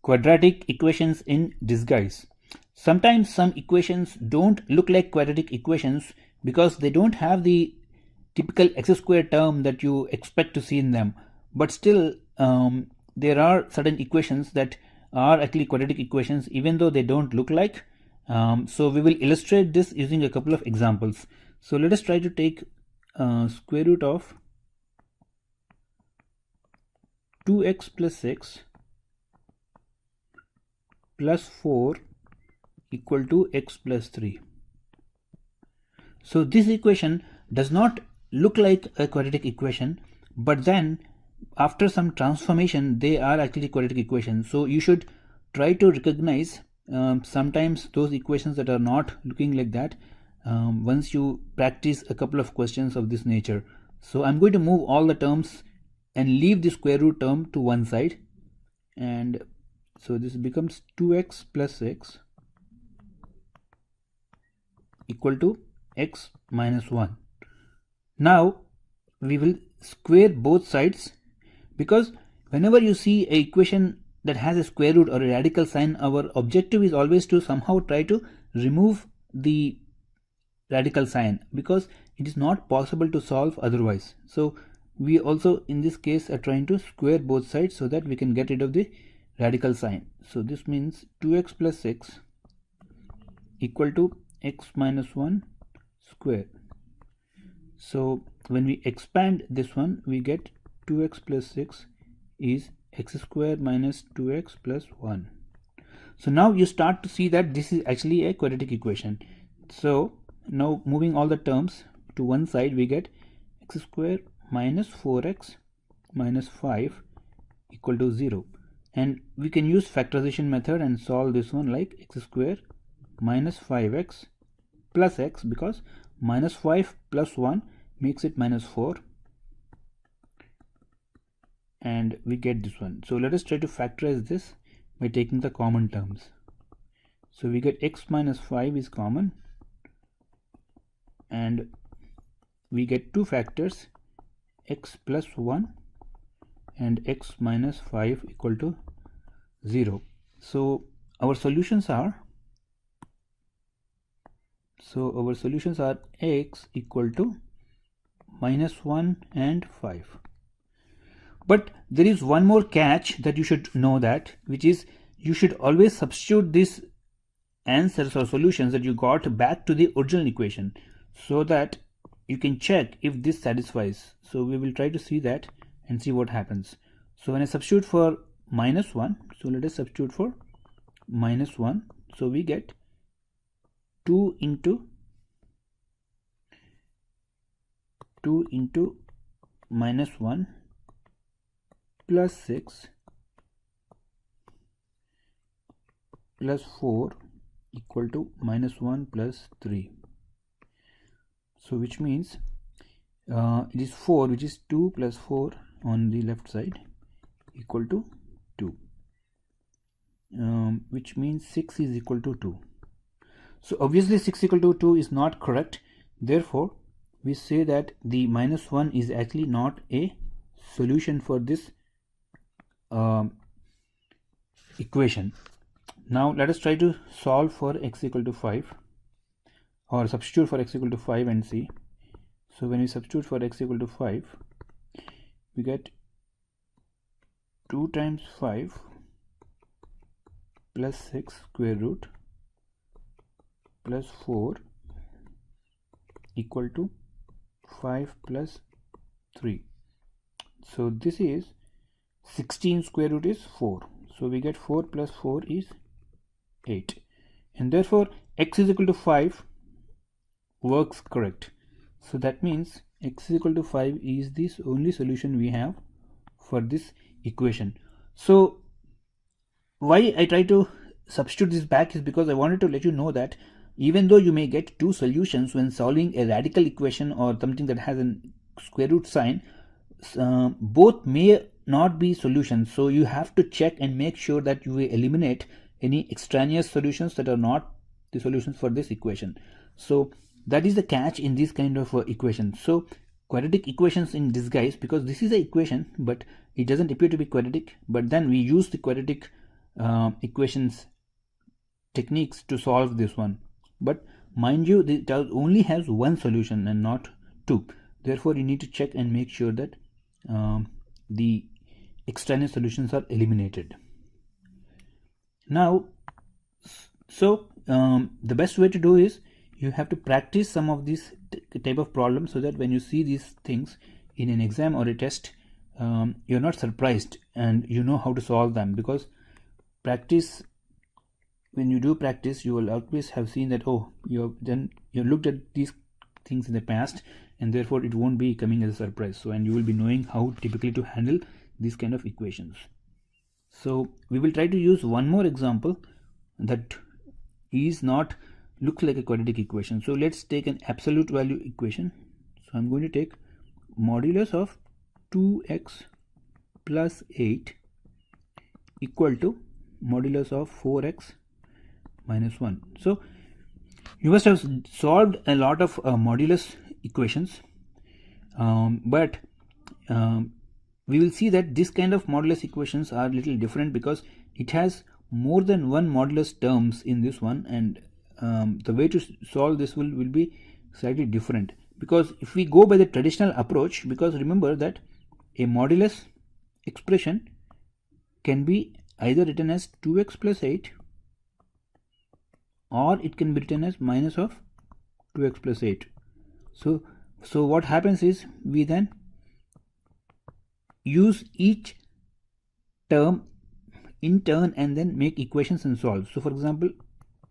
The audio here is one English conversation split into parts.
Quadratic equations in disguise. Sometimes some equations don't look like quadratic equations because they don't have the typical x squared term that you expect to see in them, but still there are certain equations that are actually quadratic equations even though they don't look like. So we will illustrate this using a couple of examples. So let us try to take square root of 2x plus 6 plus 4 equal to x plus 3. So this equation does not look like a quadratic equation, but then after some transformation they are actually quadratic equations. So you should try to recognize sometimes those equations that are not looking like that once you practice a couple of questions of this nature. So I'm going to move all the terms and leave the square root term to one side, and so this becomes 2x plus 6 equal to x minus 1. Now we will square both sides, because whenever you see an equation that has a square root or a radical sign, our objective is always to somehow try to remove the radical sign, because it is not possible to solve otherwise. So we also in this case are trying to square both sides so that we can get rid of the radical sign. So this means 2x plus 6 equal to x minus 1 square. So when we expand this one, we get 2x plus 6 is x square minus 2x plus 1. So now you start to see that this is actually a quadratic equation. So now moving all the terms to one side, we get x square minus 4x minus 5 equal to 0. And we can use factorization method and solve this one like x square minus 5x plus x, because minus 5 plus 1 makes it minus 4, and we get this one. So let us try to factorize this by taking the common terms. So we get x minus 5 is common, and we get two factors, x plus 1 and x minus 5 equal to 0. So our solutions are x equal to minus 1 and 5. But there is one more catch that you should know, that which is you should always substitute these answers or solutions that you got back to the original equation so that you can check if this satisfies. So we will try to see that and see what happens. So when I substitute for minus 1, so let us substitute for minus 1. So we get 2 into minus 1 plus 6 plus 4 equal to minus 1 plus 3. So which means it is 4, which is 2 plus 4 on the left side equal to 2, which means 6 is equal to 2. So obviously 6 equal to 2 is not correct. Therefore we say that the minus 1 is actually not a solution for this equation. Now let us try to solve for x equal to 5, or substitute for x equal to 5 and see. So when we substitute for x equal to 5, we get 2 times 5 plus 6 square root plus 4 equal to 5 plus 3. So this is 16 square root is 4. So we get 4 plus 4 is 8, and therefore x is equal to 5 works correct. So that means x is equal to 5 is this only solution we have for this equation. So why I try to substitute this back is because I wanted to let you know that even though you may get two solutions when solving a radical equation or something that has a square root sign, both may not be solutions. So you have to check and make sure that you eliminate any extraneous solutions that are not the solutions for this equation. So that is the catch in this kind of equation. So quadratic equations in disguise, because this is an equation but it doesn't appear to be quadratic, but then we use the quadratic equations techniques to solve this one, but mind you, it only has one solution and not two. Therefore, you need to check and make sure that the extraneous solutions are eliminated. Now, so the best way to do is you have to practice some of these type of problems so that when you see these things in an exam or a test, you're not surprised and you know how to solve them, because practice, when you do practice, you will always have seen that, oh, you looked at these things in the past, and therefore it won't be coming as a surprise. So, and you will be knowing how typically to handle these kind of equations. So we will try to use one more example that is not looks like a quadratic equation. So let's take an absolute value equation. So I'm going to take modulus of 2x plus 8 equal to modulus of 4x minus 1. So you must have solved a lot of modulus equations, but we will see that this kind of modulus equations are a little different because it has more than one modulus terms in this one, and the way to solve this will be slightly different. Because if we go by the traditional approach, because remember that a modulus expression can be either written as 2x plus 8 or it can be written as minus of 2x plus 8. So what happens is we then use each term in turn and then make equations and solve. So for example,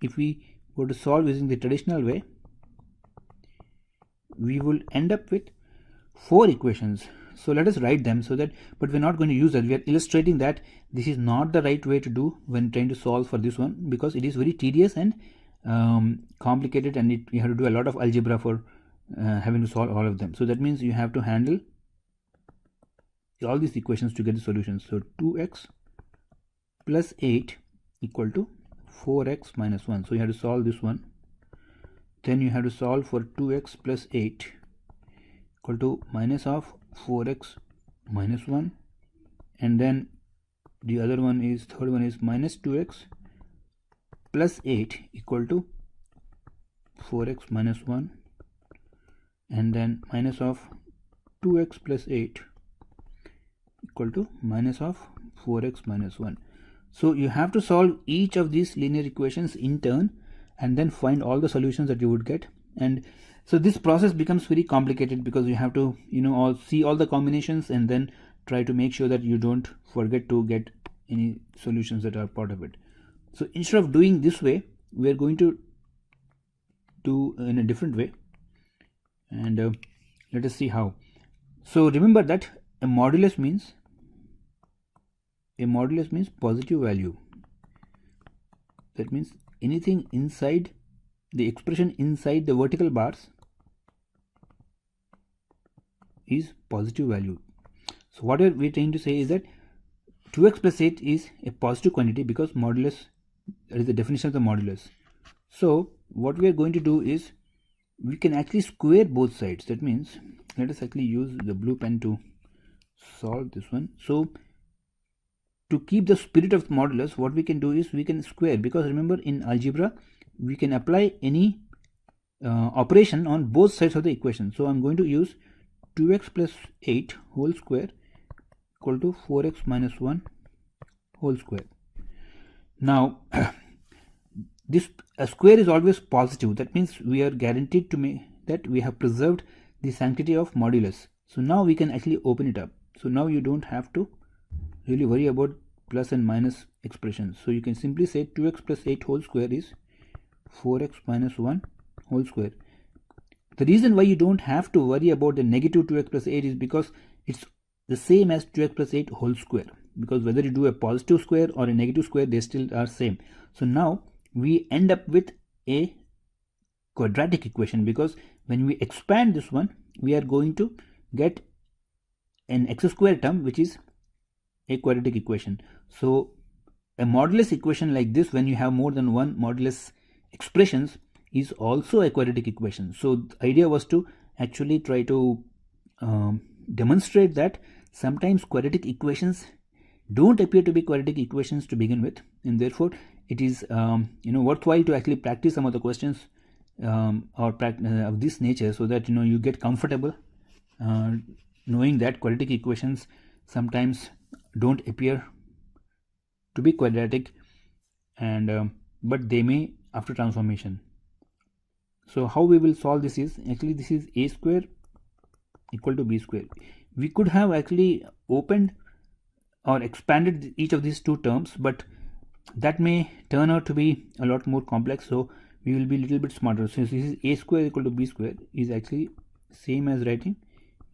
if we go to solve using the traditional way, we will end up with 4 equations. So let us write them so that, but we're not going to use that. We are illustrating that this is not the right way to do when trying to solve for this one, because it is very tedious and complicated, and you have to do a lot of algebra for having to solve all of them. So that means you have to handle all these equations to get the solutions. So 2x plus 8 equal to 4x minus 1. So you have to solve this one. Then you have to solve for 2x plus 8 equal to minus of 4x minus 1, and then the other one is, third one is minus 2x plus 8 equal to 4x minus 1, and then minus of 2x plus 8 equal to minus of 4x minus 1. So you have to solve each of these linear equations in turn and then find all the solutions that you would get. And so this process becomes very complicated because you have to, see all the combinations and then try to make sure that you don't forget to get any solutions that are part of it. So instead of doing this way, we are going to do in a different way, and let us see how. So remember that a modulus means positive value. That means anything inside the expression inside the vertical bars is positive value. So what we're trying to say is that 2x plus 8 is a positive quantity because modulus, that is the definition of the modulus. So what we are going to do is we can actually square both sides. That means let us actually use the blue pen to solve this one. So to keep the spirit of the modulus, what we can do is we can square, because remember in algebra we can apply any operation on both sides of the equation. So I'm going to use 2x plus 8 whole square equal to 4x minus 1 whole square. Now this square is always positive. That means we are guaranteed to make that we have preserved the sanctity of modulus. So now we can actually open it up. So now you don't have to really worry about plus and minus expressions. So you can simply say 2x plus 8 whole square is 4x minus 1 whole square. The reason why you don't have to worry about the negative 2x plus 8 is because it's the same as 2x plus 8 whole square, because whether you do a positive square or a negative square, they still are same. So now we end up with a quadratic equation, because when we expand this one, we are going to get an x square term which is a quadratic equation. So a modulus equation like this, when you have more than one modulus expressions, is also a quadratic equation. So the idea was to actually try to demonstrate that sometimes quadratic equations don't appear to be quadratic equations to begin with, and therefore it is worthwhile to actually practice some of the questions of this nature, so that you get comfortable knowing that quadratic equations sometimes don't appear to be quadratic, and but they may after transformation. So how we will solve this is, actually this is a square equal to b square. We could have actually opened or expanded each of these two terms, but that may turn out to be a lot more complex, so we will be a little bit smarter. So this is a square equal to b square is actually same as writing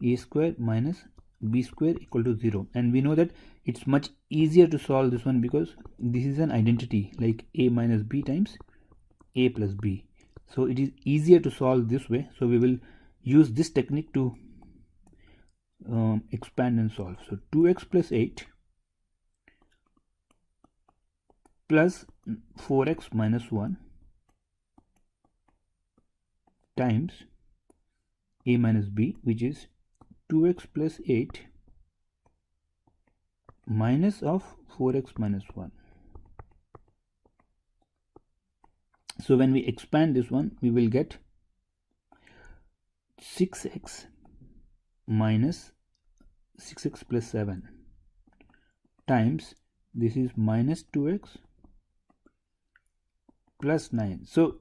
a square minus b square equal to 0, and we know that it's much easier to solve this one because this is an identity like a minus b times a plus b, so it is easier to solve this way. So we will use this technique to expand and solve. So 2x plus 8 plus 4x minus 1 times a minus b, which is 2x plus 8 minus of 4x minus 1. So when we expand this one, we will get 6x minus 6x plus 7 times this is minus 2x plus 9. So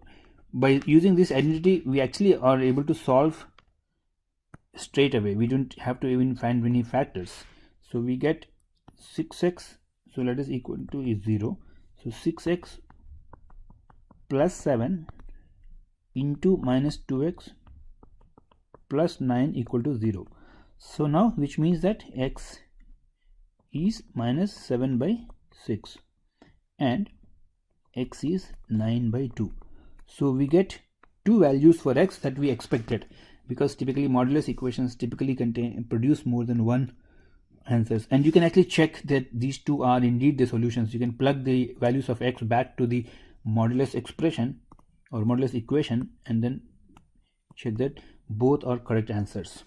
by using this identity, we actually are able to solve straight away. We don't have to even find many factors. So we get 6x, so let us equal to is 0. So 6x plus 7 into minus 2x plus 9 equal to 0. So now, which means that x is minus 7 by 6 and x is 9 by 2. So we get two values for x that we expected, because typically modulus equations typically produce more than one answers, and you can actually check that these two are indeed the solutions. You can plug the values of x back to the modulus expression or modulus equation and then check that both are correct answers.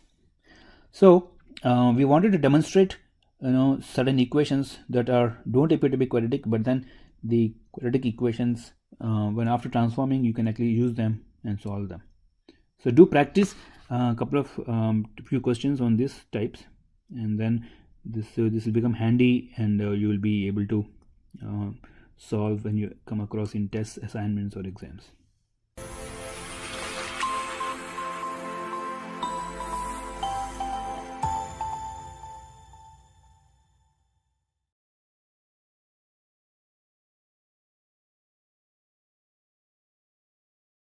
So we wanted to demonstrate certain equations that don't appear to be quadratic, but then the quadratic equations, when after transforming, you can actually use them and solve them. So do practice a couple of few questions on these types, and then this will become handy, and you will be able to solve when you come across in tests, assignments or exams.